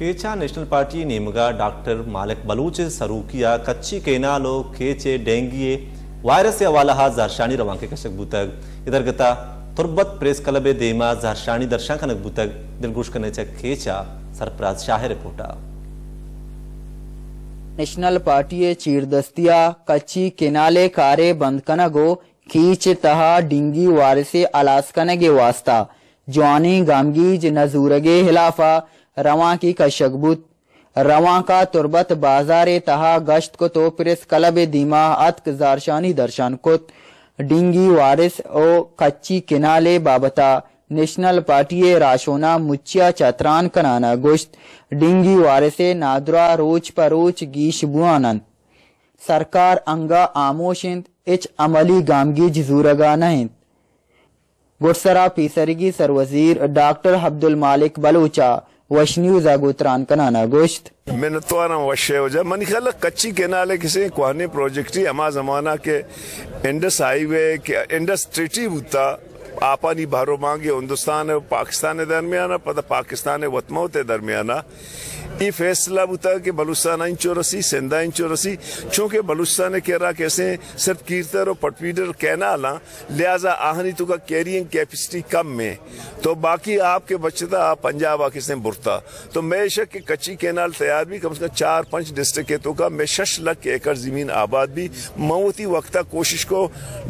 केचा national party नेमगा doctor मालिक बलूच सरूकिया कच्ची केनालो केचे डेंगिए virus से हवाला जरशानी रवां के कशक बुतक इधर गता तुरबत प्रेस क्लब देमा जरशानी दर्शा कनक बुतक दिलगुश करने केचा सरफराज शाह रिपोर्टा नेशनल पार्टी चीरदस्तिया कच्ची केनाले कारे बंद कनगो खींच तहा डिंगी वारसे अलास्कनगे वास्ता जवानी गामगीज नजूरगे हिलाफा रवां की कशकबुत रवां का तुरबत बाजारे तहा गश्त को तो प्रेस क्लब दीमा अतक जारशानी दर्शान कुत डिंगी वारिस ओ कच्ची किनाले बाबता नेशनल पार्टी राशोना मुच्चिया चतरान कनाना गोश्त डिंगी वारिसे नादरा रोच परोच गीश बुआनंद सरकार अंगा आमोशिंद इच अमली गामगी जूरगा नहिंद गुटसरा पीसरगी सरवजीर डॉक्टर अब्दुल मालिक बलूचा वश न्यूज आगोतरान कनाना गोश्त मैंने तो आना वशे हो जा मनी ख्याल कच्ची केनाले किसी कुहाने प्रोजेक्ट ही हमारा जमाना के इंडस हाईवे के इंडस ट्रीटी होता आपानी भारो मांगे हिंदुस्तान है पाकिस्तान दरमियाना पता पाकिस्तान वतमौत दरमियाना ये फैसला होता कि बलूचिस्तान इंचो रसी सिंधा इंचो रसी चूँकि बलूचिस्तान कह रहा कैसे सिर्फ कीर्तर और पटवीडर कहना आला लिहाजा आहनी तो का कैरिंग कैपेसिटी कम में तो बाकी आपके बचता आप पंजाब आके बुरता तो मैं शक कि कच्ची कैनाल तैयार भी कम से कम 4-5 डिस्ट्रिक्ट के तो का मैं 6 लाख एकड़ जमीन आबाद भी मऊती वक्ता कोशिश को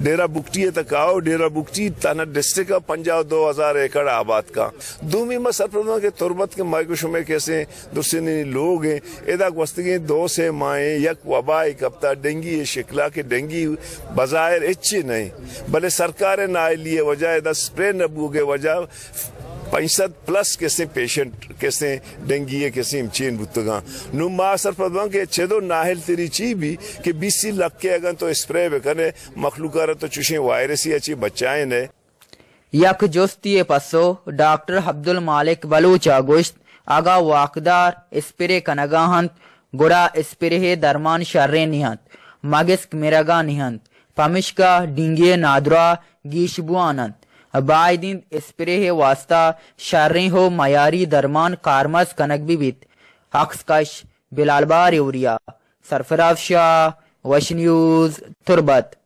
डेरा बुकटी तक आओ डेरा बुकटी ताना डिस्ट्रिक्ट का पंजाब 2000 एकड़ आबाद का दूमी में सरपंच के तुरबत के मायकुश में कैसे लोग हैं एदा वस्तगे 2 से माए यक वबा एक हफ्ता डेंगी शिकला के डेंगी बजायर अच्छी नहीं भले सरकार ना लिए वजह एदा स्प्रे नबू के वजह 65+ कैसे पेशेंट कैसे डेंगी कैसे इमचीन बुतगा नु मासर पदवां के छेदो नाहल तेरी ची भी कि 20 लाख के अगर तो स्प्रे बेकने मखलूका तो चुशे वायरस ही अच्छी बचाए ने यक जोस्ती पसो डॉक्टर अब्दुल मालिक बलूचा गोश्त आगा वाकदार स्प्रे कनगाहंत गुड़ा स्प्रे दरमान शर्रे निहंत मगिस्क मिरगा निहंत पमिश्का डिंगे नादरा गीशबुआनंत बायदीन स्प्रे वास्ता शर्रे हो मयारी दरमान कारमस कनक बीबित हक्सकश बिलालबार यूरिया सरफराज शाह वश न्यूज तुरबत।